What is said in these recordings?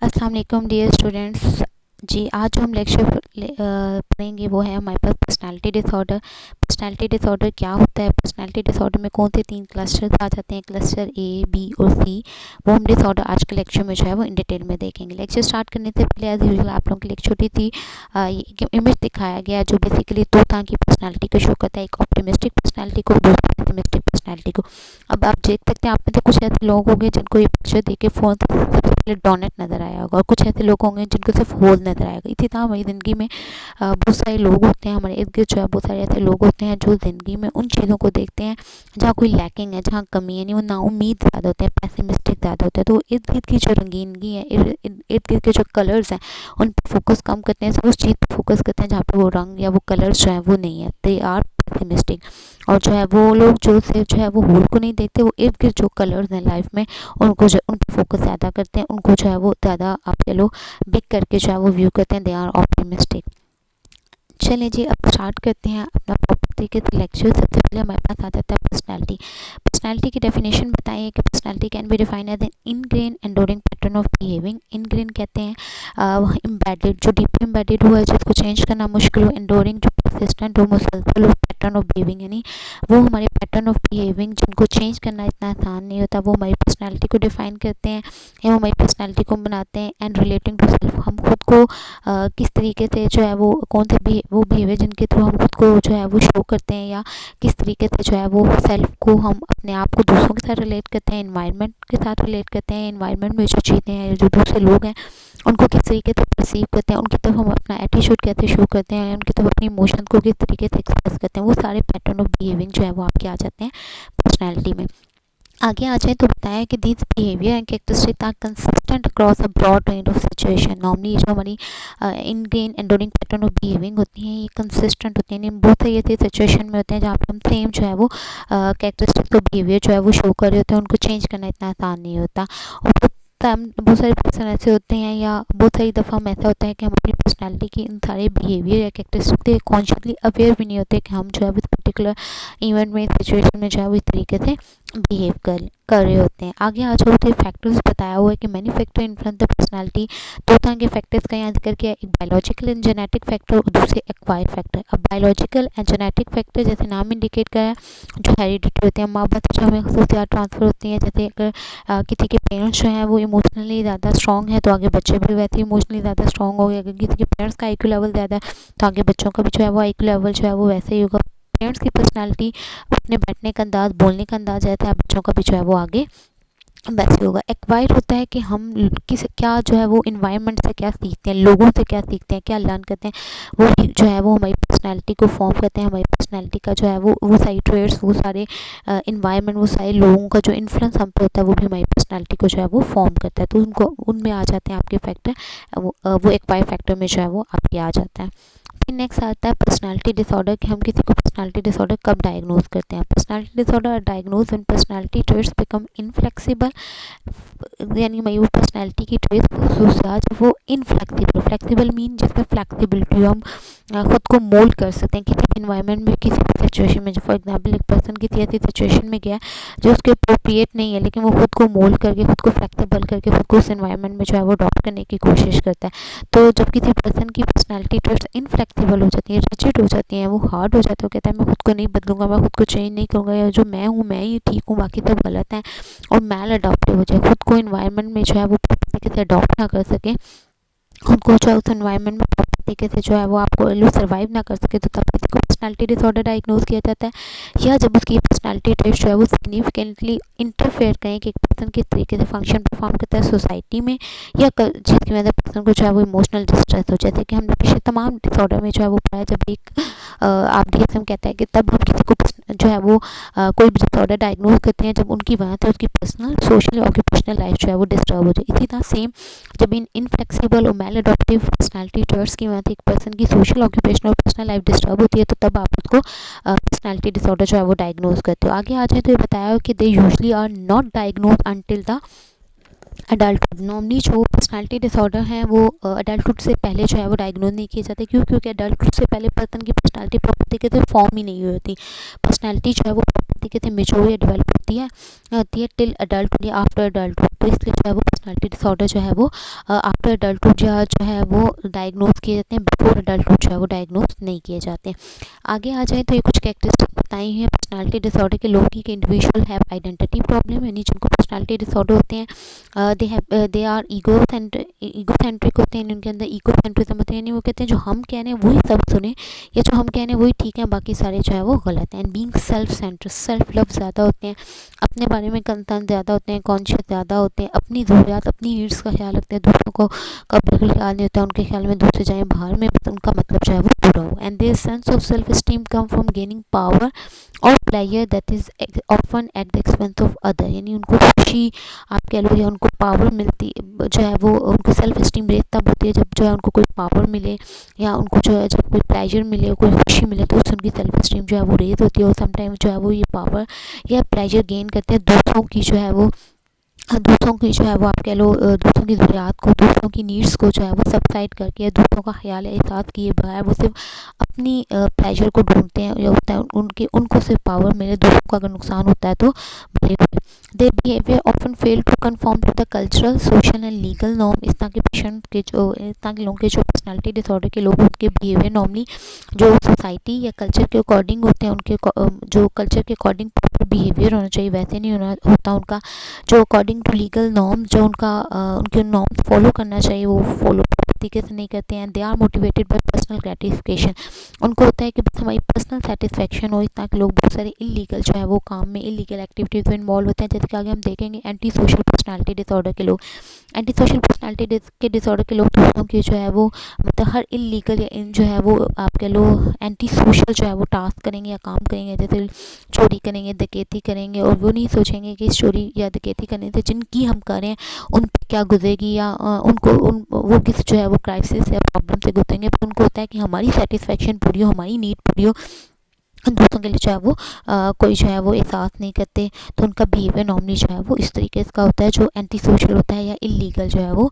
अस्सलाम वालेकुम dear students. जी, आज जो हम लेक्चर पढ़ेंगे वो है हमारे पास पर्सनालिटी डिसऑर्डर। पर्सनालिटी डिसऑर्डर क्या होता है, पर्सनालिटी डिसऑर्डर में कौन से 3 क्लस्टर्स आ जाते हैं, क्लस्टर ए, बी और सी। वो हम डिसऑर्डर आज के लेक्चर में जो है वो इन डिटेल में देखेंगे। लेक्चर स्टार्ट करने से पहले एज यूजुअल आप लोगों के लिए एक छोटी सी इमेज दिखाया गया जो बेसिकली 2 तरह की पर्सनालिटी को शो करता है, एक ऑप्टिमिस्टिक पर्सनालिटी को, दूसरी पेसिमिस्टिक पर्सनालिटी को। अब आप देख सकते हैं आप में से कुछ ऐसे लोग होंगे जिनको ये पिक्चर देख के फ़ोन सबसे पहले डोनट नज़र आया होगा, और कुछ ऐसे लोग होंगे जिनको सिर्फ होल नज़र आएगा। इसी तरह हमारी ज़िंदगी में बहुत सारे लोग होते हैं, हमारे इर्द गिर्द जो है बहुत सारे ऐसे लोग होते हैं जो ज़िंदगी में उन चीज़ों को देखते हैं जहाँ कोई लैकिंग है, जहाँ कमी है, नहीं वो नाउम्मीद ज़्यादा होते हैं, पेसिमिस्टिक ज़्यादा होते हैं। तो इर्द गिर्द की जो रंगीनगी है, इर्द गिर्द के जो कलर्स हैं उन पर फोकस कम करते हैं, सब उस चीज़ पर फोकस करते हैं जहाँ पे वो रंग या वो कलर्स जो है वो नहीं है, दे आर पेसिमिस्टिक। और जो है वो लोग जो है वो होल को नहीं देखते, वो इर्द गिर्द जो कलर्स हैं लाइफ में उनको जो उन पर फोकस ज़्यादा करते हैं, उनको जो है वो ज़्यादा आप कह लो बिग करके जो है वो व्यू करते हैं, दे आर ऑप्टिमिस्टिक। चलिए जी, अब स्टार्ट करते हैं अपना प्रॉपर तरीके से लेक्चर। सबसे पहले हमारे पास आ जाता है पर्सनैलिटी। पर्सनैलिटी की डेफिनेशन बताइए कि personality can be defined as an ingrained enduring pattern of behaving. Ingrained कहते हैं इम्बेडेड, जो डीपली इम्बेडेड हुआ है, जिसको चेंज करना मुश्किल हो। एंडोरिंग जो परसिस्टेंट हो, मुसलसल हो। पैटर्न ऑफ बिहेविंग यानी वो हमारे पैटर्न ऑफ बिहेविंग जिनको चेंज करना इतना आसान नहीं होता, वो हमारी पर्सनैलिटी को डिफाइन करते हैं या वो हमारी पर्सनैलिटी को बनाते हैं। एंड रिलेटिंग टू सेल्फ, हम खुद को किस तरीके से जो है वो कौन से भी वो बिहेवियर जिनके थ्रू हम खुद को जो है वो शो करते हैं, या किस तरीके से जो है वो सेल्फ को हम अपने आप को दूसरों के साथ रिलेट करते हैं, एनवायरनमेंट के साथ रिलेट करते हैं, एनवायरनमेंट में जो चीज़ें हैं, जो दूसरे लोग हैं उनको किस तरीके से परसीव करते हैं, उनकी तरफ हम अपना एटीट्यूड कैसे शो करते हैं, उनकी तरफ अपनी इमोशन को किस तरीके से एक्सप्रेस करते हैं, वो सारे पैटर्न ऑफ बिहेविंग जो है वो आपके आ जाते हैं पर्सनैलिटी में। आगे आ जाए तो बताया कि these behaviour and characteristic are consistent across a broad range of situation. Normally जो हमारी ingrain enduring pattern of behaving होती हैं ये कंसिस्टेंट होती हैं, बहुत सारी ऐसी सिचुएशन में होते हैं जहाँ पे हम सेम जो है वो कैरेक्टरिस्टिक ऑफ बिहेवियर जो है वो शो कर रहे होते हैं, उनको चेंज करना इतना आसान नहीं होता। और बहुत सारे पर्सन ऐसे होते हैं, या बहुत सारी दफ़ा हम ऐसा होता है कि हम अपनी पर्सनैलिटी की इन सारे बिहेवियर या कैरेक्टरिस्टिक से कॉन्शियसली अवेयर भी नहीं होते कि हम जो है इस पर्टिकुलर इवेंट में, सिचुएशन में जो है वो इस तरीके से बिहेव कर रहे होते हैं। आगे आ जाओ तो फैक्टर्स बताया हुआ है कि many factor influence the personality. 2 तरह के फैक्टर्स का यहाँ जिक्र किया, एक बायोलॉजिकल एंड जेनेटिक फैक्टर और दूसरे एक्वायर्ड फैक्टर। अब बायोलॉजिकल एंड जेनेटिक फैक्टर जैसे नाम इंडिकेट करा है, जो हेरिडिटी होते हैं, माँ बाप से जो हमें खसूसियात ट्रांसफ़र होती हैं। जैसे अगर किसी के पेरेंट्स जो हैं वो इमोशनली ज़्यादा स्ट्रॉन्ग है तो आगे बच्चे भी वैसे ही इमोशनली ज़्यादा स्ट्रॉन्ग हो गए। अगर किसी के पेरेंट्स का आईक्यू लेवल ज़्यादा है तो आगे बच्चों का भी जो है वो आईक्यू लेवल जो है वो वैसे ही होगा। पेरेंट्स की पर्सनैलिटी, उठने बैठने का अंदाज़, बोलने का अंदाज़ रहता है, बच्चों का भी जो है वो आगे वैसे होगा। एक्वायर होता है कि हम किस क्या जो है वो इन्वायरमेंट से क्या सीखते हैं, लोगों से क्या सीखते हैं, क्या लर्न करते हैं, वो भी जो है वो हमारी पर्सनैलिटी को फॉर्म करते हैं। हमारी पर्सनैलिटी का जो है वो सारी ट्रेड्स, वो सारे इन्वायरमेंट, वो सारे लोगों का जो इन्फ्लुएंस हम पे होता है वो भी हमारी पर्सनैलिटी को जो है वो फॉर्म करता है। तो उनको उनमें आ जाते हैं आपके फैक्टर, वो एक्वायर फैक्टर में जो है वो आपके आ जाता है। फिर नेक्स्ट आता है पर्सनालिटी डिसऑर्डर, कि हम किसी को पर्सनालिटी डिसऑर्डर कब डायग्नोज करते हैं। Personality disorder are diagnose when personality traits become inflexible, यानी हमारी वो पर्सनालिटी की ट्रेट्स खसूसियात जब वो इनफ्लेक्सिबल, फ्लेक्सिबल मीन जिसमें फ्लेक्सिबिलिटी हम खुद को मोल्ड कर सकते हैं किसी भी इन्वायरमेंट में, किसी भी सिचुएशन में। फॉर एग्जांपल एक पर्सन किसी ऐसी सिचुएशन में गया जो उसके अप्रोप्रिएट नहीं है, लेकिन वो खुद को मोल्ड करके, खुद को फ्लेक्सिबल करके, खुद को उस इन्वायरमेंट में जो है वो अडॉप्ट करने की कोशिश करता है। तो जब किसी पर्सन की पर्सनैलिटी ट्रेट्स इनफ्लेक्सिबल हो जाती है, रिजिड हो जाती हैं, वो हार्ड हो जाता है, वो कहता है मैं खुद को नहीं बदलूंगा, मैं खुद को चेंज नहीं करूँगा, या जो मैं हूँ मैं ही ठीक हूँ, बाकी सब गलत हैं, और मैल अडॉप्टिव हो जाए, खुद को इन्वायरमेंट में जो है वो तरीके से अडॉप्ट ना कर सके, खुद को जो है उस एनवायरनमेंट में प्रॉपर तरीके से जो है वो आपको सर्वाइव ना कर सके, तो तब किसी को पर्सनैलिटी डिसऑर्डर डायग्नोज किया जाता है। या जब उसकी पर्सनैलिटी ट्रेट्स जो है वो सिग्निफिकेंटली इंटरफेयर करें कि एक पर्सन किस तरीके से फंक्शन परफॉर्म करता है सोसाइटी में, या जिसकी वजह से पर्सन को जो है वो इमोशनल डिस्ट्रेस हो। जैसे कि हमने पिछले तमाम डिसऑर्डर में जो है वो पढ़ा है, जब एक आप DSM कहता है कि तब हम किसी को जो है वो कोई भी डिसऑर्डर डायग्नोज करते हैं जब उनकी वजह से उसकी पर्सनल, सोशल, ऑक्यूपेशनल लाइफ जो है वो डिस्टर्ब हो जाए। इसी तरह सेम जब इनफ्लेक्सिबल और मैल अडॉप्टिव पर्सनैलिटी ट्रेट्स की वजह से एक पर्सन की सोशल, ऑक्यूपेशनल और पर्सनल लाइफ डिस्टर्ब होती है, तो तब आप उसको पर्सनैलिटी डिसऑर्डर जो है वो डायग्नोज करते हो। आगे आ जाए तो ये बताया हो कि they usually are not diagnose until the adulthood. Normally जो पर्सनैलिटी डिसऑर्डर हैं वो अडल्टहुड से पहले जो है वो डायग्नोज नहीं किए जाते। क्योंकि अडल्टहुड से पहले पर्सन की पर्सनैलिटी प्रॉपर तरीके से फॉर्म ही नहीं हुई होती। पर्सनैलिटी जो है वो प्रॉपर पर्सनैलिटी कहते हैं मेच्योर या डेवलप होती है टिल अडल्ट या आफ्टर अडल्टहुड। तो इसलिए जो है वो पर्सनैलिटी डिसऑर्डर जो है वो आफ्टर अडल्टहुड जो है वो डायग्नोज किए जाते हैं, बिफोर अडल्टहुड जो है वो डायग्नोज नहीं किए जाते। आगे आ जाए तो ये कुछ कैरेक्टरिस्टिक बताई हैं पर्सनैलिटी डिसऑर्डर के लोगों की कि इंडिविजुअल हैव आइडेंटिटी प्रॉब्लम, यानी जिनको पर्सनैलिटी डिसऑर्डर होते हैं दे आर ईगोसेंट्रिक होते हैं, उनके अंदर ईगोसेंट्रिज्म होते हैं, यानी वो कहते हैं जो हम कह रहे हैं वही सब सुने, या जो हम कह रहे हैं वही ठीक है, बाकी सारे जो है वो गलत हैं। And being self centre, self love ज़्यादा होते हैं, अपने बारे में कंसर्न ज़्यादा होते हैं, कॉन्शियस ज़्यादा होते हैं, अपनी ज़रूरियात अपनी नीड्स का ख्याल रखते हैं, दूसरों को का बिल्कुल ख्याल नहीं होता, उनके ख्याल में दूसरे जाएँ बाहर में बस उनका मतलब जो है वो पूरा हो। And their sense of self esteem come from gaining power or pleasure that is often at the expense of other, यानी उनको खुशी आप कह लो या उनको पावर मिलती जो है वो उनको सेल्फ स्टीम रेट तब होती है जब जो है उनको कोई पावर मिले, या उनको जो है जब कोई प्लेजर मिले, कोई खुशी मिले, तो उससे उनकी सेल्फ स्टीम जो है वो रेज होती है। और समटाइम जो है वो ये पावर या प्लेजर गेन करते हैं दूसरों की जो है वो आप कह लो दूसरों की ज़रूरियात को, दूसरों की नीड्स को जो है वो सबसाइड करके, या दूसरों का ख्याल या एहसास किए बगैर वो सिर्फ अपनी प्लेजर को ढूंढते हैं, या होता है उनको सिर्फ पावर मिले, दूसरों का अगर नुकसान होता है तो भले हुए। They behaviour often fail to conform to the cultural social and legal norm. इस तरह के पेशेंट के जो इस तरह के लोगों के जो पर्सनैलिटी डिसऑर्डर के लोग उनके बिहेवियर नॉर्मली जो सोसाइटी या कल्चर के अकॉर्डिंग होते हैं, उनके जो कल्चर के अकॉर्डिंग प्रॉपर बिहेवियर होना चाहिए वैसे नहीं होता उनका, जो अकॉर्डिंग टू लीगल नॉर्म जो उनके नॉर्म्स फॉलो करना चाहिए वो फॉलो तरीके से नहीं करते हैं। They are motivated by personal gratification, उनको होता है कि बस हमारी पर्सनल सेटिस्फेक्शन हो। इस तरह के लोग बहुत सारे इलीगल जो है वो काम में, इलीगल एक्टिविटीज़ में इन्वॉल्व होते हैं, जैसे कि आगे हम देखेंगे। एंटी सोशल पर्सनैलिटी डिसऑर्डर के लोग, एंटी सोशल पर्सनैलिटी के डिसऑर्डर के लोग दूसरों की जो है वो मतलब हर इलीगल या इन जो है वो आप कह लो एंटी सोशल जो है वो टास्क करेंगे या काम करेंगे, जैसे चोरी करेंगे, डकैती करेंगे, और वो नहीं सोचेंगे कि इस चोरी या डकैती करने से जिनकी हम करें उन पर क्या गुजरेगी, या वो किस जो है वो क्राइसिस या प्रॉब्लम से गुजरेंगे। पर उनको होता है कि हमारी सेटिस्फेक्शन पूरी हो, हमारी नीड पूरी हो, दूसरों के लिए जो है वो कोई जो है वो एहसास नहीं करते। तो उनका बिहेवियर नॉर्मली जो है वो इस तरीके का होता है, जो एंटी सोशल होता है या इलीगल जो है वो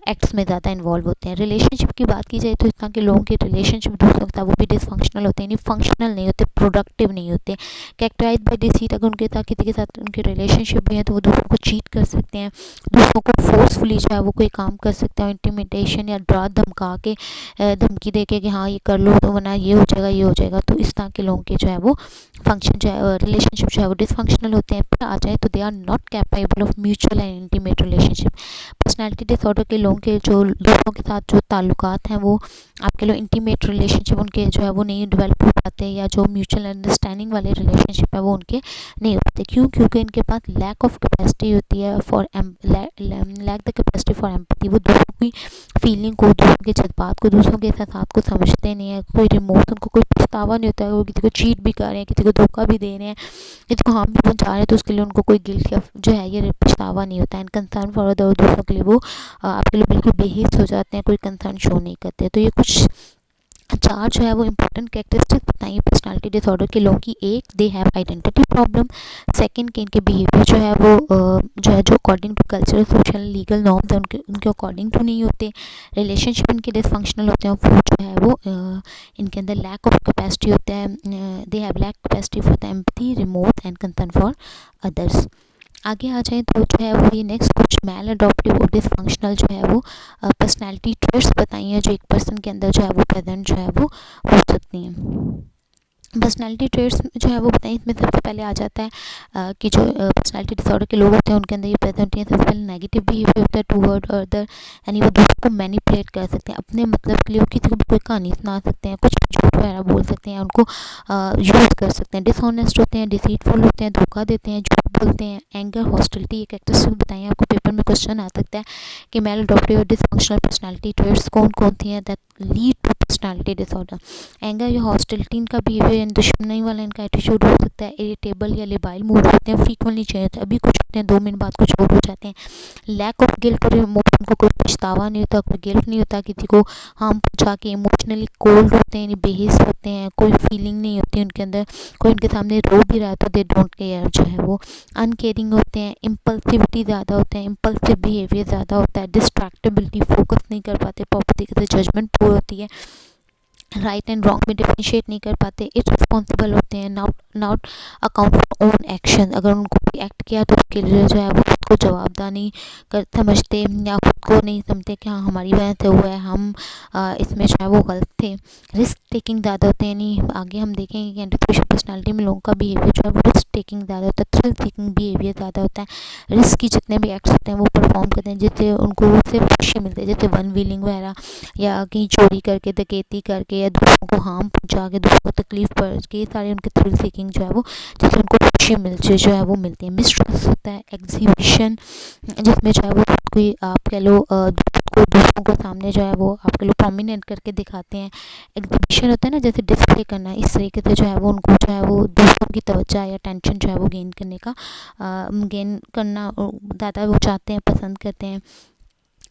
एक्ट्स में ज़्यादा इन्वॉल्व होते हैं। रिलेशनशिप की बात की जाए तो इस तरह के लोगों के रिलेशनशिप दूसरों के साथ वो भी डिसफंक्शनल होते हैं, यानी फंक्शनल नहीं होते, प्रोडक्टिव नहीं होते। कैरेक्टराइज बाय डिसीट, अगर उनके साथ किसी के साथ उनके रिलेशनशिप भी है तो वो दूसरों को चीट कर सकते हैं, दूसरों को फोर्सफुली जो है वो कोई काम कर सकते हैं, इंटिमिडेशन या डरा धमका के धमकी दे के कि हाँ ये कर लो तो वरना ये हो जाएगा ये हो जाएगा। तो इस तरह के लोगों के जो है वो फंक्शन जो है रिलेशनशिप जो है वो डिसफंक्शनल होते हैं। पर आ जाए तो they are not capable of mutual and intimate relationship. Personality disorder के लोगों के जो दूसरों के साथ जो ताल्लुकात हैं वो आप कह लो इंटीमेट रिलेशनशिप उनके जो है वो नहीं डेवलप हो पाते, या जो म्यूचुअल अंडरस्टैंडिंग वाले रिलेशनशिप है वो उनके नहीं होते। क्यों? क्योंकि इनके पास लैक ऑफ कैपेसिटी होती है for lack the capacity for empathy. वो दूसरों की फीलिंग को, दूसरों के जज्बात को, दूसरों के एहसास को समझते नहीं है। कोई रिमोट उनको कोई पछतावा नहीं होता है, वो किसी को चीट भी कर रहे हैं, किसी को धोखा भी दे रहे हैं, किसी को हार्म भी पहुंचा रहे हैं, तो उसके लिए उनको कोई गिल्ट या जो है ये पछतावा नहीं होता है। एंड कंसर्न फॉर अदर, दूसरों के लिए वो आपके लिए बिल्कुल बेहिस हो जाते हैं, कोई कंसर्न शो नहीं करते। तो ये कुछ चार जो है वो इंपॉर्टेंट कैरेक्टरिस्टिक बताइए पर्सनालिटी डिसऑर्डर के लोगों की। एक, they have identity problem. Second, कि इनके बिहेवियर जो है वो जो है जो according to cultural social legal norms है उनके अकॉर्डिंग टू नहीं होते। रिलेशनशिप इनके डिसफंक्शनल होते हैं। और फोर्थ जो है वो इनके अंदर लैक ऑफ कैपेसिटी होता है, they have lack capacity for the empathy, remote and concern for others. आगे आ जाए तो जो है वो ये नेक्स्ट कुछ मैल अडॉप्टिव और डिसफंक्शनल जो है वो पर्सनैलिटी ट्रेट्स बताई हैं जो एक पर्सन के अंदर जो है वो प्रेजेंट जो है वो हो सकती हैं। पर्सनैलिटी ट्रेट्स जो है वो बताएं, इसमें सबसे पहले आ जाता है कि जो पर्सनैलिटी डिसऑर्डर के लोग होते हैं उनके अंदर ये प्रेजेंट होती है। सबसे पहले नेगेटिव बिहेवियर होता है टूवर्ड अदर, यानी वो दूसरों को मैनिपुलेट कर सकते हैं अपने मतलब के लिए। वो किसी को भी कोई कहानी सुना सकते हैं, कुछ झूठ वगैरह बोल सकते हैं, उनको यूज़ कर सकते हैं। डिसऑनेस्ट होते हैं, डिसीटफुल होते हैं, धोखा देते हैं, झूठ बोलते हैं। एंगर, हॉस्टिलिटी, एक कैरेक्टरिस्टिक बताइए, आपको पेपर में क्वेश्चन आ सकता है कि मैल अडॉप्टिव और डिसफंक्शनल पर्सनैलिटी ट्रेट्स कौन कौन सी हैं that lead to personality disorder. Anger या हॉस्टिलिटी इनका बिहेवियर, दुश्मनी वाला इनका एटीट्यूड हो सकता है। इरिटेबल या लेबाइल मूड होते हैं, फ्रीक्वेंटली चेंज होते हैं, अभी कुछ होते हैं 2 मिनट बाद कुछ और हो जाते हैं। लैक ऑफ गिल्ट और रिमोट, उनको कोई पछतावा नहीं होता, कोई गिल्ट नहीं होता किसी को हार्म पहुंचा के। इमोशनली कोल्ड होते हैं, यानी बेहिस होते हैं, कोई फीलिंग नहीं होती उनके अंदर। कोई उनके सामने रो भी रहा है तो दे डोंट केयर जो है वो। अनकेयरिंग होते हैं, इम्पल्सिविटी ज़्यादा होते हैं, इम्पल्सिव बिहेवियर ज़्यादा होता है। डिस्ट्रैक्टेबिलिटी, फोकस नहीं कर पाते, प्रॉपर तरीके से जजमेंट पूरी होती है। राइट एंड रॉन्ग में डिफरेंशिएट नहीं कर पाते, इररिस्पॉन्सिबल होते हैं, not account for own action. अगर उनको कोई एक्ट किया तो उसके लिए जो है वो खुद को जवाबदार नहीं कर समझते, या खुद को नहीं समझते कि हाँ हमारी वजह से हुआ है, हम इसमें जो है वो गलत थे। रिस्क टेकिंग ज़्यादा होते हैं, नहीं आगे हम देखेंगे कि एंटरप्रेन्योरशिप पर्सनालिटी में लोगों का बिहेवियर जो है वो रिस्क टेकिंग ज़्यादा होता है, थ्रिल सीकिंग बिहेवियर ज़्यादा होता है। रिस्क की जितने भी एक्ट्स होते हैं वो परफॉर्म करते हैं जिससे उनको सिर्फ खुशी मिलती है, जैसे वन व्हीलिंग वगैरह, या कहीं चोरी करके, डकैती करके, या दूसरों को हार्म पहुंचा के, दूसरों को तकलीफ पहुंचा के, सारे उनके थ्रिल सीकिंग जो है वो, जिससे उनको खुशी मिलती जो है वो मिलती है। मिसट्रस्ट होता है एग्जीबिशन, जिसमें जो है वो खुद कोई आप कह लो दूसरों को सामने जो है वो आप कह लो प्रोमिनेंट करके दिखाते हैं। एग्जीबिशन होता है ना, जैसे डिस्प्ले करना, इस तरीके से जो है वो उनको जो है वो दूसरों की तवज्जो या टेंशन जो है वो गेन करना ज़्यादा वो चाहते हैं, पसंद करते हैं।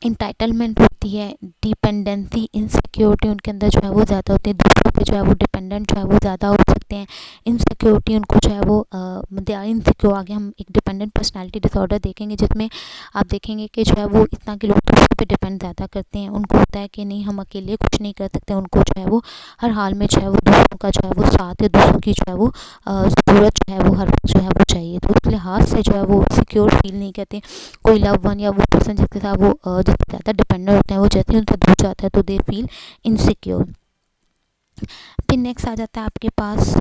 इंटाइटलमेंट होती है, डिपेंडेंसी, इनसिक्योरिटी उनके अंदर जो है वो ज़्यादा होती है, दूसरों पे जो है वो डिपेंडेंट जो है वो ज़्यादा हो सकते हैं। इनसिक्योरिटी उनको जो है वो दे आर इनसिक्योर। आगे हम एक डिपेंडेंट पर्सनालिटी डिसऑर्डर देखेंगे जिसमें आप देखेंगे कि जो है वो इतना कि लोग दूसरों पे डिपेंड ज़्यादा करते हैं, उनको होता है कि नहीं हम अकेले कुछ नहीं कर सकते, उनको जो है वो हर हाल में जो है वो दूसरों का जो है वो साथ है, दूसरों की जो है वो ज़रूरत जो है वो हर वक्त जो है वो चाहिए, तो उस लिहाज से जो है वो सिक्योर फील नहीं करते। कोई लव वन या वो पर्सन जिसके साथ वो जिससे ज़्यादा डिपेंडेंट होते हैं, वो जैसे ही उनसे दूर जाता है तो दे फील इनसिक्योर। फिर नेक्स्ट आ जाता है आपके पास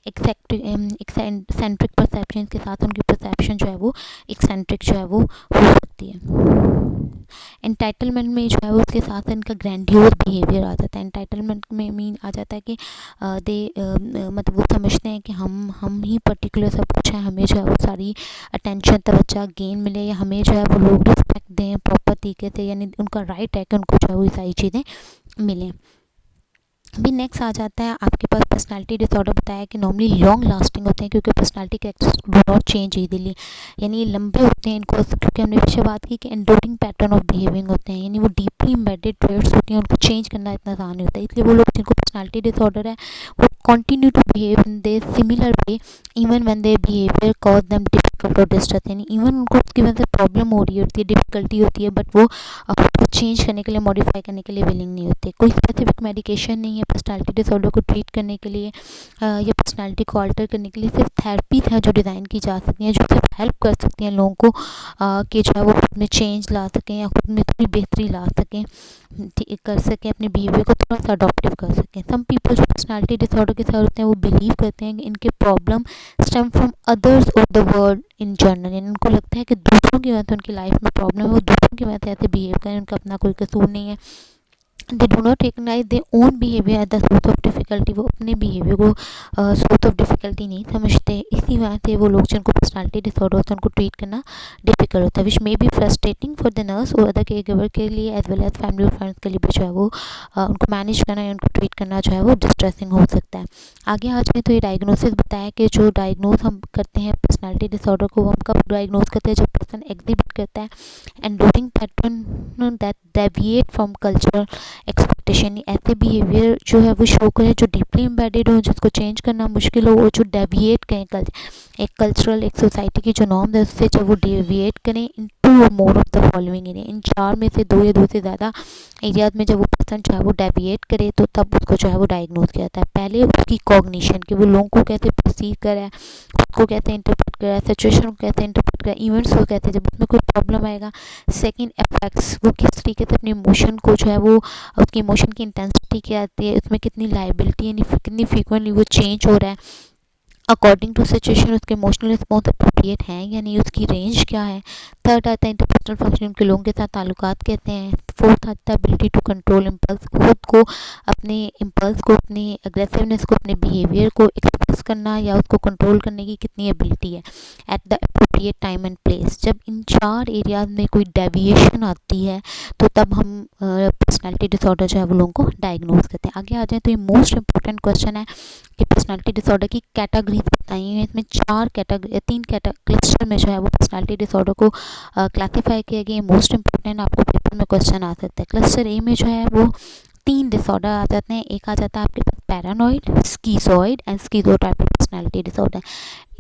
एक्सेंट्रिक परसेप्शन के साथ उनकी परसेप्शन जो है वो एक्सेंट्रिक जो है वो हो सकती है। एंटाइटलमेंट में जो है वो उसके साथ इनका ग्रैंडियोर बिहेवियर आ जाता है। एंटाइटलमेंट में मीन आ जाता है कि मतलब वो समझते हैं कि हम ही पर्टिकुलर सब कुछ है, हमें जो है वो सारी अटेंशन तवज्जो गेन मिले, या हमें जो है वो लोग रिस्पेक्ट दें प्रॉपर तरीके से, यानी उनका राइट है कि उनको जो है वो सारी चीज़ें मिलें। भी नेक्स्ट आ जाता है आपके पास पर्सनालिटी डिसऑर्डर। बताया कि नॉर्मली लॉन्ग लास्टिंग होते हैं क्योंकि personality characters do not change easily, यानी ये लंबे होते हैं इनको, क्योंकि हमने पीछे बात की कि एंडोरिंग पैटर्न ऑफ बिहेविंग होते हैं, यानी वो डीपली एम्बेडेड ट्रेट्स होती हैं, उनको चेंज करना इतना आसान नहीं होता है। इसलिए वो लोग जिनको पर्सनालिटी डिसऑर्डर है वो continue to behave in they similar way even when their behaviour cause them difficult और डिस्ट्रेस, यानी इवन उनको उसकी वजह से प्रॉब्लम हो रही होती है, डिफिकल्टी होती है, बट वो खुद को चेंज करने के लिए, मॉडिफाई करने के लिए विलिंग नहीं होते। कोई स्पेसिफिक मेडिकेशन नहीं है पर्सनालिटी डिसऑर्डर को ट्रीट करने के लिए या पर्सनालिटी को अल्टर करने के लिए। सिर्फ थेरेपीज हैं जो डिज़ाइन की जा सकती हैं, जो सिर्फ हेल्प कर सकती हैं लोगों को कि जो है वो खुद में चेंज ला सकें या खुद में थोड़ी बेहतरी ला सकें, कर सकें, अपने बिहेवियर को थोड़ा सा अडॉप्टिव कर सकें। सम पीपल जो पर्सनालिटी डिसऑर्डर के साथ होते हैं वो बिलीव करते हैं कि इनके problem stem from others of the world in general, यानी उनको लगता है कि दूसरों की वजह से उनकी लाइफ में प्रॉब्लम है, वो दूसरों की वजह से ऐसे बिहेव करें, उनका अपना कोई कसूर नहीं है। They do not recognise they own behaviour at the source of difficulty, वो अपने बिहेवियर को सोर्स ऑफ डिफ़िकल्टी नहीं समझते। इसी वजह से वो लोग जिनको पर्सनालिटी डिसऑर्डर होता है उनको ट्रीट करना डिफिकल्ट होता है, which may be frustrating for the nurse और अदर केयर गिवर के लिए एज वेल एज फैमिली और फ्रेंड्स के लिए भी जो है वो उनको मैनेज करना या उनको ट्रीट करना जो है वो डिस्ट्रेसिंग हो सकता है। आगे आज में तो ये डायग्नोसिस बताया कि जो डायग्नोज हम करते हैं पर्सनालिटी डिसऑर्डर को, वो हम कब डायग्नोज करते हैं जब पर्सन एग्जिबिट करता है enduring pattern that deviate from cultural expectation, ऐसे बिहेवियर जो है वो शो करें जो डीपली एम्बेडेड हो, जिसको चेंज करना मुश्किल हो, और जो डेविएट करें एक कल्चरल, एक सोसाइटी की जो नॉर्म है उससे जब वो डेविएट करें in two or more of the following area, इन चार में से दो या दो से ज़्यादा एरियाज में जब वो पर्सन जो है वो डेविएट करे तो तब उसको जो है वो डायग्नोज किया जाता है। पहले उसकी कॉग्निशन कि वो लोगों को कैसे परसीव करे है, खुद को कैसे इंटरप्रेट करे है, सिचुएशन को कैसे इंटरप्रेट करे, इवेंट्स को कैसे, जब उसमें कोई प्रॉब्लम आएगा। सेकंड इफेक्ट्स, वो किस तरीके से अपने इमोशन को जो है वो उसकी इमोशन की इंटेंसिटी क्या आती है, उसमें कितनी लाइबिलिटी यानी कितनी फ्रीक्वेंटली वो चेंज हो रहा है अकॉर्डिंग टू सिचुएशन, उसके इमोशनल रिस्पॉन्स अप्रोप्रिएट हैं यानी उसकी रेंज क्या है। थर्ड आता है इंटरपर्सनल फंक्शन, उनके लोगों के साथ ताल्लुकात कहते हैं। फोर्थ आता है एबिलिटी टू कंट्रोल इम्पल्स, खुद को अपने इम्पल्स को, अपनी अग्रेसिवनेस को, अपने बिहेवियर को एक्सप्रेस करना या उसको कंट्रोल करने की कितनी एबिलिटी है at the appropriate time and place. जब इन चार एरियाज में कोई डेविएशन आती है तो तब हम पर्सनालिटी डिसऑर्डर जो है वो लोगों को डायग्नोज करते हैं। आगे आ जाए तो ये मोस्ट इंपॉर्टेंट क्वेश्चन है कि पर्सनालिटी डिसऑर्डर की कैटेगरीज बताई हैं, इसमें तीन क्लस्टर में जो है वो पर्सनालिटी डिसऑर्डर को क्लासीफाई किया गया। मोस्ट इंपॉर्टेंट आपको पेपर में क्वेश्चन आ सकता है। क्लस्टर ए में जो है वो तीन डिसऑर्डर आ जाते हैं। एक आ जाता है आपके पास पैरानॉइड, स्कीज़ॉइड एंड स्कीज़ोटाइपल पर्सनालिटी डिसऑर्डर।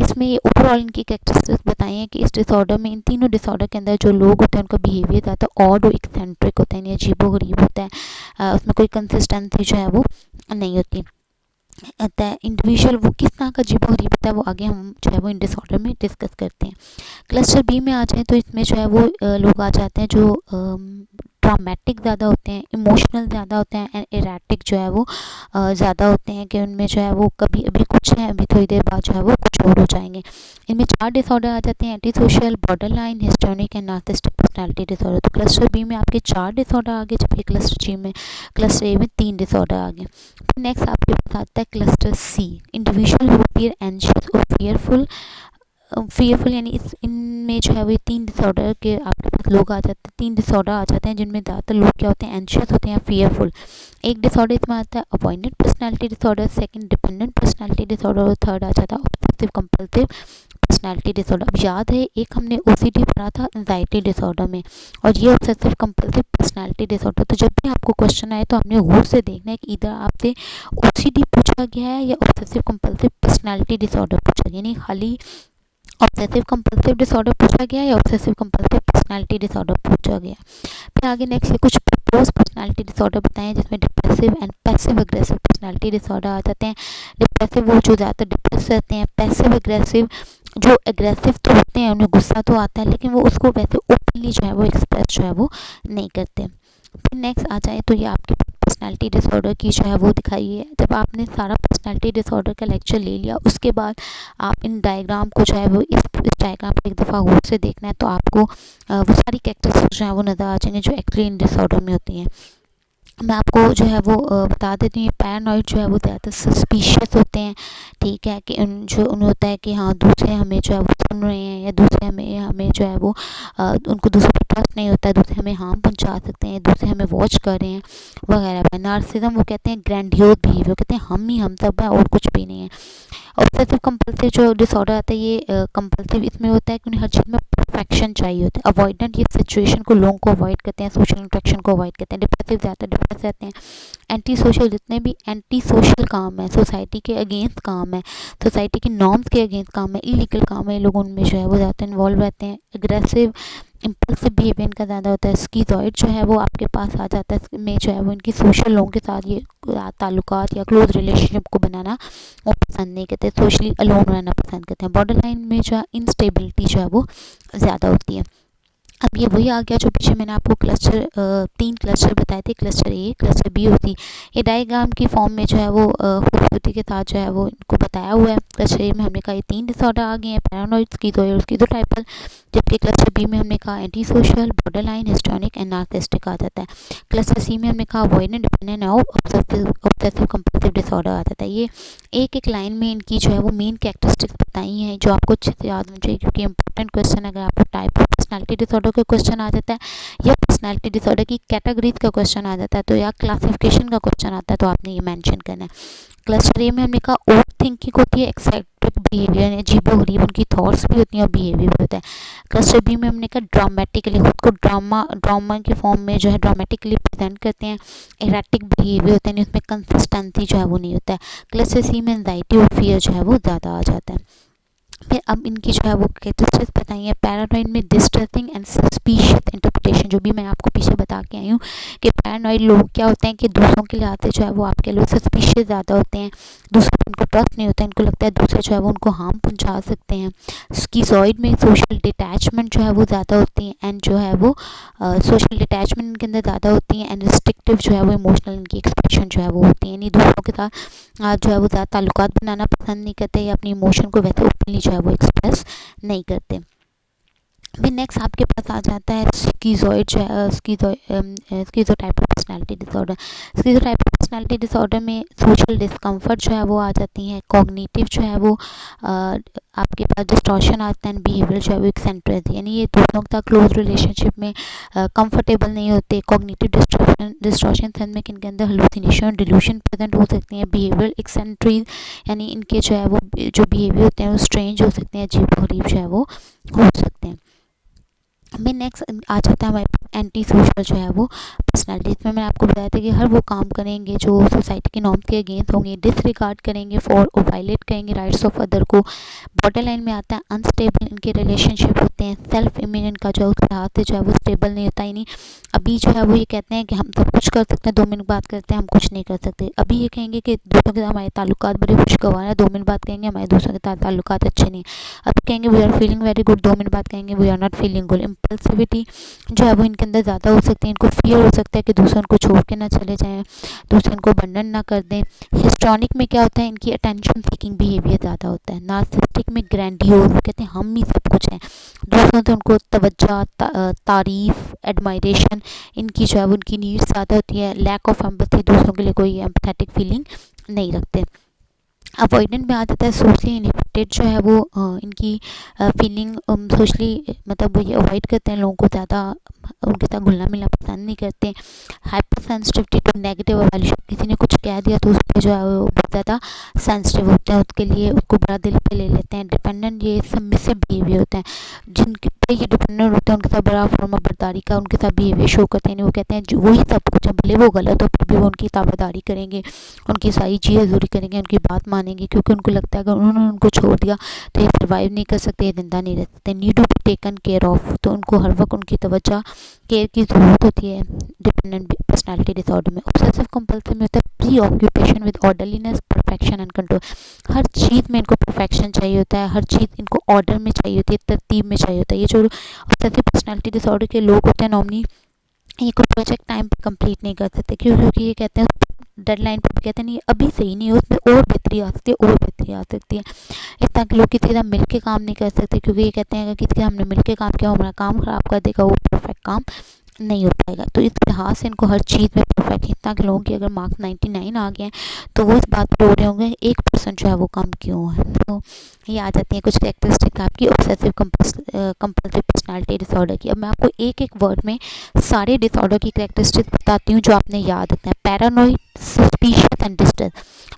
इसमें ये ओवरऑल इनकी कैरेक्टरिस्टिक्स बताई हैं कि इस डिसऑर्डर में, इन तीनों डिसऑर्डर के अंदर जो लोग होते हैं उनका बिहेवियर ज़्यादा ऑड और एक्सेंट्रिक होता है, यानी अजीबो गरीब होता है, उसमें कोई कंसिस्टेंसी जो है वो नहीं होती। अतः इंडिविजुअल वो किस तरह का अजीबोगरीब होता है वो आगे हम जो है वो इन डिसऑर्डर में डिस्कस करते हैं। क्लस्टर बी में आ जाए तो इसमें जो है वो लोग आ जाते हैं जो ड्रामेटिक ज़्यादा होते हैं, इमोशनल ज़्यादा होते हैं एंड इरेटिक जो है वो ज़्यादा होते हैं कि उनमें जो है वो कभी अभी कुछ है, अभी थोड़ी देर बाद जो है वो कुछ और हो जाएंगे। इनमें 4 डिसऑर्डर आ जाते हैं, anti social, borderline, histrionic and narcissistic personality disorder. तो क्लस्टर बी में आपके 4 डिसऑर्डर आ गए, जबकि क्लस्टर ए में 3 डिसऑर्डर आ गए। फिर नेक्स्ट आपके पास आता है cluster C, individual who appear anxious और फियरफुल यानी इनमें जो है वो 3 डिसऑर्डर के आपके पास लोग आ जाते हैं, 3 डिसऑर्डर आ जाते हैं जिनमें ज़्यादातर लोग क्या होते हैं, एंशियस होते हैं, फियरफुल। एक डिसऑर्डर इसमें आता है avoidant personality disorder, second dependent personality disorder और थर्ड आ जाता है ऑब्सेसिव कंपल्सिव पर्सनालिटी डिसऑर्डर। अब याद है एक हमने ओसीडी पढ़ा था एंजाइटी डिसऑर्डर में, और ये ऑब्सेसिव कंपल्सिव पर्सनालिटी डिसऑर्डर। तो जब भी आपको क्वेश्चन आए तो हमने गौर से देखना है कि इधर आपसे ओसीडी पूछा गया है या ऑब्सेसिव कंपल्सिव पर्सनालिटी डिसऑर्डर पूछा गया, यानी खाली ऑब्सेसिव कंपल्सिव डिसऑर्डर पूछा गया या ऑब्सेसिव कंपल्सिव पर्सनालिटी डिसऑर्डर पूछा गया। फिर आगे नेक्स्ट कुछ प्रपोज पर्सनालिटी डिसऑर्डर बताएं, जिसमें depressive and passive aggressive personality disorder आ जाते हैं। डिप्रेसिव वो जो ज़्यादातर डिप्रेस रहते हैं, पैसिव अग्रेसिव जो एग्रेसिव तो होते हैं, उन्हें गुस्सा तो आता है लेकिन वो उसको वैसे ओपनली जो है वो एक्सप्रेस जो है वो नहीं करते। फिर नेक्स्ट आ जाए तो ये आपकी पर्सनालिटी डिसऑर्डर की जो है वो दिखाई है। जब आपने सारा पर्सनालिटी डिसऑर्डर का लेक्चर ले लिया उसके बाद आप इन डायग्राम को जो है वो इस डायग्राम को एक दफ़ा गौर से देखना है तो आपको वो सारी कैरेक्टरिस्टिक्स जो है वो नज़र आ जाएंगे जो एक्चुअली इन डिसऑर्डर में होती हैं। मैं आपको जो है वो बता देती हूँ, ये पैरानॉइड जो है वो ज़्यादातर सस्पिशियस होते हैं, ठीक है, कि उन होता है कि हाँ दूसरे हमें जो है वो सुन रहे हैं या दूसरे हमें जो है वो उनको दूसरों पर ट्रस्ट नहीं होता है, दूसरे हमें हार्म पहुंचा सकते हैं, दूसरे हमें वॉच कर रहे हैं वगैरह। नार्सिसिज्म वो कहते हैं ग्रैंडियोज बिहेवियर, कहते हैं हम सब है और कुछ भी नहीं है। ऑब्सेसिव कंपल्सिव जो डिसऑर्डर आता है ये कंपल्सिव इसमें होता है कि उन्हें हर चीज़ में परफेक्शन चाहिए होता है। अवॉइडेंट ये सिचुएशन को, लोगों को अवॉइड करते हैं, सोशल इंटरेक्शन को अवॉइड करते हैं। डिप्रेसिव ज़्यादा डिप्रेस रहते हैं। एंटी सोशल, जितने भी एंटी सोशल काम है, सोसाइटी के अगेंस्ट काम है, सोसाइटी की नॉर्म्स के अगेंस्ट काम है, इलीगल काम है, लोग उनमें जो है वो ज़्यादा इन्वॉल्व रहते हैं। एग्रेसिव इम्पल्सिव बिहेवियर इनका ज़्यादा होता है। स्कीज़ॉइड जो है वो आपके पास आ जाता है, इसमें जो है वो इनकी सोशल लोगों के साथ ये ताल्लुकात या क्लोज रिलेशनशिप को बनाना वो पसंद नहीं करते, सोशली अलोन रहना पसंद करते हैं। बॉर्डर लाइन में जो इंस्टेबिलिटी जो है वो ज़्यादा होती है। अब ये वही आ गया जो पीछे मैंने आपको तीन क्लस्टर बताए थे, क्लस्टर ए, क्लस्टर बी होती। ये डायग्राम की फॉर्म में जो है वो खूबसूरती के साथ जो है वो इनको बताया हुआ है। क्लस्टर ए में हमने कहा ये 3 डिसऑर्डर आ गए हैं, पैरानॉइड, स्किज़ोटाइपल, जबकि क्लस्टर बी में हमने कहा antisocial, borderline, histrionic and narcissistic आ जाता है। क्लस्टर सी में हमने कहा अवॉइडेंट, डिपेंडेंट और ऑब्सेसिव कंपल्सिव डिसऑर्डर आ जाता है। ये एक लाइन में इनकी जो है वो मेन कैरेक्टरिस्टिक्स बताई हैं जो आपको अच्छे से याद होनी चाहिए, क्योंकि इंपॉर्टेंट क्वेश्चन अगर आपको टाइप ऑफ पर्सनालिटी डिसऑर्डर का क्वेश्चन आ जाता है या पर्सनालिटी डिसऑर्डर की कैटेगरीज का क्वेश्चन आ जाता है तो या क्लासिफिकेशन का क्वेश्चन आता है तो आपने ये मेंशन करना है। क्लस्टर ए में हमने कहा ओवर थिंकिंग होती है, एक्साइटेड बिहेवियर, अजीबोगरीब उनकी थॉट्स भी होती हैं और बिहेवियर भी होता है। क्लस्टर बी में हमने कहा ड्रामेटिकली, खुद को ड्रामा के फॉर्म में जो है ड्रामेटिकली प्रेजेंट करते हैं, एराटिक बिहेवियर होते हैं, उसमें कंसिस्टेंसी जो है वो नहीं होता है। क्लस्टर सी में एंजाइटी और फियर जो है वो ज़्यादा आ जाता है। फिर अब इनकी जो है वो कैरेक्टरिस्टिक्स बताई हैं। पैरानॉइड में डिस्ट्रेसिंग एंड सस्पिशियस इंटरप्रिटेशन, जो भी मैं आपको पीछे बता के आई हूँ कि पैरानॉइड लोग क्या होते हैं कि दूसरों के लिए आते जो है वो आपके लोग सस्पिशियस ज़्यादा होते हैं, दूसरों पर उनको ट्रस्ट नहीं होता है, इनको लगता है दूसरे जो है वो उनको हार्म पहुँचा सकते हैं। स्किज़ॉइड में सोशल डिटैचमेंट जो है वो ज़्यादा होती है एंड जो है वो सोशल डिटैचमेंट इनके अंदर ज़्यादा होती है एंड रिस्ट्रिक्टिव जो है वो इमोशनल इनकी एक्सप्रेशन जो है वो होती है, यानी दूसरों के साथ जो है वो ज़्यादा ताल्लुकात बनाना पसंद नहीं करते या अपनी इमोशन को वैसे ओपनली जो है वो एक्सप्रेस नहीं करते। फिर नेक्स्ट आपके पास आ जाता है स्किज़ॉइड जो है, स्किज़ोटाइपल पर्सनालिटी डिसऑर्डर। स्किज़ोटाइपल पर्सनालिटी डिसऑर्डर में सोशल डिस्कम्फर्ट जो है वो आ जाती हैं, कॉग्निटिव जो है वो आपके पास डिस्टॉर्शन आता है, बिहेवियर जो है वो एक्सेंट्रिक, यानी ये दूसरों के साथ क्लोज रिलेशनशिप में कंफर्टेबल नहीं होते। कॉग्निटिव डिस्टॉर्शन में इनके अंदर हेलुसिनेशन, डिल्यूशन प्रेजेंट हो सकते हैं। बिहेवियर एक्सेंट्रिक, यानी इनके जो है वो जो बिहेवियर होते हैं वो स्ट्रेंज हो सकते हैं, अजीब-ओ-गरीब जो है वो हो सकते हैं। फिर नेक्स्ट आ जाता है हमारे एंटी सोशल जो है वो पर्सनैलिटी, जिसमें मैंने आपको बताया था कि हर वो काम करेंगे जो सोसाइटी के नॉर्म्स के अगेंस्ट होंगे, डिसरिगार्ड करेंगे फॉर वायलेट करेंगे राइट्स ऑफ अदर को। बॉर्डर लाइन में आता है अनस्टेबल इनके रिलेशनशिप होते हैं, सेल्फ इमेज इनका जो हाथ जो है वो स्टेबल नहीं होता ही नहीं। अभी जो है वो ये कहते हैं कि हम सब कुछ कर सकते हैं, 2 मिनट बात करते हैं हम कुछ नहीं कर सकते। अभी ये कहेंगे कि दूसरों के साथ हमारे ताल्लुकात बड़े खुशगवार हैं, 2 मिनट बात करेंगे हमारे दूसरों के साथ ताल्लुकात अच्छे नहीं। अभी कहेंगे we are feeling very good, 2 minute बात कहेंगे we are not feeling good. Impulsivity जो है वो इनके अंदर ज़्यादा हो सकती है, इनको फियर हो सकता है कि दूसरे उनको छोड़ के ना चले जाएँ, दूसरे उनको बंधन ना कर दें। हिस्ट्रॉनिक में क्या होता है, इनकी अटेंशन सीकिंग बिहेवियर ज़्यादा होता है। नार्सिसिस्टिक में ग्रैंडियोज, वो कहते हैं हम ही सब कुछ हैं, दूसरों से उनको तवज्जो, तारीफ़, एडमायरेशन इनकी जो है वो उनकी नीड्स ज़्यादा होती है। लैक ऑफ एम्पैथी, दूसरों के लिए कोई एम्पैथेटिक फीलिंग नहीं रखते। अवॉइडेंट में आ जाता है सोशली इनहिबिटेड, जो है वो इनकी फीलिंग सोशली मतलब वो ये अवॉइड करते हैं, लोगों को ज़्यादा उनके साथ घुलना मिलना पसंद नहीं करते। Hypersensitivity to negative evaluation, किसी ने कुछ कह दिया तो उस पर जो है वो बहुत ज़्यादा सेंसिटिव होते हैं, उसके लिए उसको बड़ा दिल पे ले लेते हैं। डिपेंडेंट, ये सबमिसिव बिहेवियर होते हैं, जिनके पे ये डिपेंडेंट होते हैं उनके साथ बड़ा फॉर्म ऑफ बर्दारी का उनके साथ बिहेवियर शो करते हैं। वो कहते हैं जो वही सब कुछ है, भले वो गलत हो फिर भी वो उनकी ताबेदारी करेंगे, उनकी सारी चीज़ें ज़रूरी करेंगे, उनकी बात मानेंगे, क्योंकि उनको लगता है अगर उन्होंने उनको छोड़ दिया तो ये सर्वाइव नहीं कर सकते, ये जिंदा नहीं रह सकते। Need to be taken care of, तो उनको हर वक्त उनकी तवज्जो केयर की ज़रूरत होती है। डिपेंडेंट पर्सनालिटी डिसऑर्डर में ऑब्सेसिव कंपल्सिव में होता है preoccupation with orderliness, perfection and control, हर चीज़ में इनको परफेक्शन चाहिए होता है, हर चीज़ इनको ऑर्डर में चाहिए होती है, तरतीब में चाहिए होता है। ये जो ऑब्सेसिव पर्सनालिटी डिसऑर्डर के लोग होते हैं नॉर्मली ये कोई प्रोजेक्ट टाइम पे कंप्लीट नहीं कर सकते, क्यों? क्योंकि ये कहते हैं डेडलाइन पे कहते हैं नहीं अभी सही नहीं है, उसमें और बेहतरी आ सकती है, और बेहतरी आ सकती है। इस तरह के लोग किसी के साथ मिल के काम नहीं कर सकते, क्योंकि ये कहते हैं अगर किसी के हमने मिल के काम किया हमारा काम ख़राब कर देगा, वो परफेक्ट काम नहीं हो पाएगा। तो इस लिहाज से इनको हर चीज़ में परफेक्ट, इतना के लोगों की अगर मार्क्स 99 आ गए हैं तो वो इस बात पर रो रहे होंगे 1% जो है वो कम क्यों है। तो ये आ जाती है कुछ कैरेक्टरिस्टिक आपकी ऑब्सेसिव कंपल्सिव पर्सनालिटी डिसऑर्डर की। अब मैं आपको एक एक वर्ड में सारे डिसऑर्डर की कैरेक्टरिस्टिक्स बताती हूँ जो आपने याद रखना है। पैरानोइड, सस्पिशियस एंड डिस्टर्ब,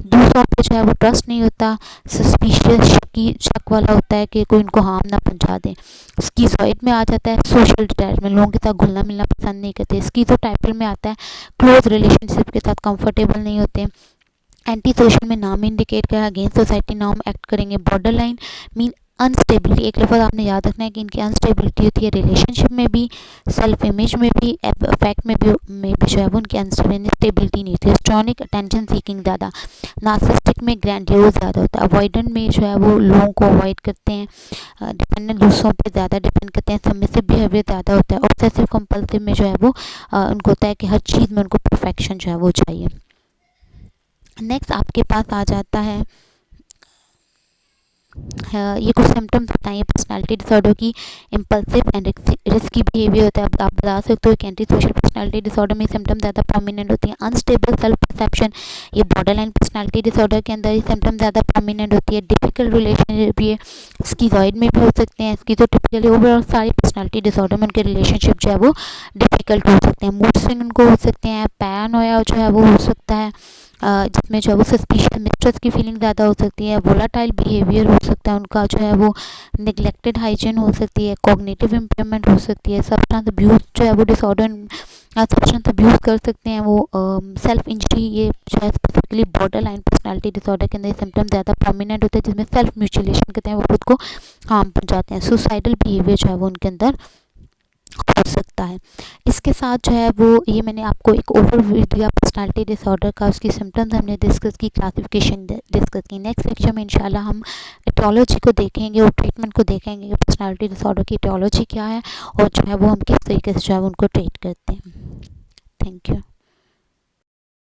दूसरों पे जो है वो ट्रस्ट नहीं होता, सस्पिशियस की शक वाला होता है कि कोई उनको हार्म ना पहुंचा दे। स्कीज़ोइड में आ जाता है सोशल डिटैचमेंट, लोगों के साथ घुलना मिलना पसंद नहीं करते। स्कीज़ोटाइपल में आता है क्लोज रिलेशनशिप के साथ कंफर्टेबल नहीं होते। एंटी सोशल में नाम इंडिकेट करा, अगेंस्ट सोसाइटी नाम एक्ट करेंगे। बॉर्डर लाइन मीन अनस्टेबिलिटी, एक लफ्ज़ आपने याद रखना है कि इनकी अनस्टेबिलिटी होती है रिलेशनशिप में भी, सेल्फ इमेज में भी, अफेक्ट में भी जो है वो उनकी अनस्टेबिलिटी नहीं होती है। स्ट्रॉनिक अटेंशन सीकिंग ज़्यादा, नार्सिसिस्टिक में ग्रैंडियोज ज़्यादा होता है। अवॉइडेंट में जो है वो लोगों को अवॉइड करते हैं, डिपेंडेंट दूसरों पे ज़्यादा डिपेंड करते हैं, सबमिसिव बिहेवियर ज़्यादा होता है। ऑब्सेसिव कंपल्सिव में जो है वो उनको होता है कि हर चीज़ में उनको परफेक्शन जो है वो चाहिए। नेक्स्ट आपके पास आ जाता है ये कुछ सिम्टम्स बताइए पर्सनालिटी डिसऑर्डर की। इम्पल्सिव एंड रिस्की बिहेवियर होता है, अब आप बता सकते हो कि एंटी सोशल पर्सनालिटी डिसऑर्डर में सिम्टम ज़्यादा प्रोमिनेंट होती हैं। अनस्टेबल सेल्फ परसेप्शन, ये बॉर्डर लाइन पर्सनालिटी डिसऑर्डर के अंदर ये सिम्टम ज़्यादा प्रोमिनेंट होती है। डिफिकल्ट रिलेशनशिप, ये स्कीज़ोइड में भी हो सकते हैं। स्कीज़ोटिपिकली ओवरऑल सारी पर्सनालिटी डिसऑर्डर में उनके रिलेशनशिप जो है वो डिफिकल्ट हो सकते हैं। मूड स्विंग उनको हो सकते हैं। पैरानोया जो है वो हो सकता है, जिसमें जो है वो सस्पिशियस मिस्ट्रस्ट की फीलिंग ज़्यादा हो सकती है। वोलाटाइल बिहेवियर हो सकता है उनका, जो है वो निगलेक्टेड हाइजीन हो सकती है। कॉग्निटिव इम्पेयरमेंट हो सकती है। सब्सटेंस अब्यूज़ जो है वो डिसऑर्डर, सब्सटेंस अब्यूज़ कर सकते हैं वो। सेल्फ इंजरी, ये जो है specifically border line personality disorder के अंदर सिम्टम ज़्यादा प्रोमिनेंट होते हैं, जिसमें सेल्फ म्यूटिलेशन कहते हैं, वो खुद को हार्म पहुँचाते हैं। सुसाइडल बिहेवियर जो है वो उनके अंदर हो सकता है। इसके साथ जो है वो ये मैंने आपको एक ओवरव्यू दिया पर्सनालिटी डिसऑर्डर का, उसकी सिम्टम्स हमने डिस्कस की, क्लासिफिकेशन डिस्कस की। नेक्स्ट लेक्चर में इंशाल्लाह हम एटियोलॉजी को देखेंगे और ट्रीटमेंट को देखेंगे कि पर्सनालिटी डिसऑर्डर की एटियोलॉजी क्या है और जो है वो हम किस तरीके से जो है उनको ट्रीट करते हैं। Thank you.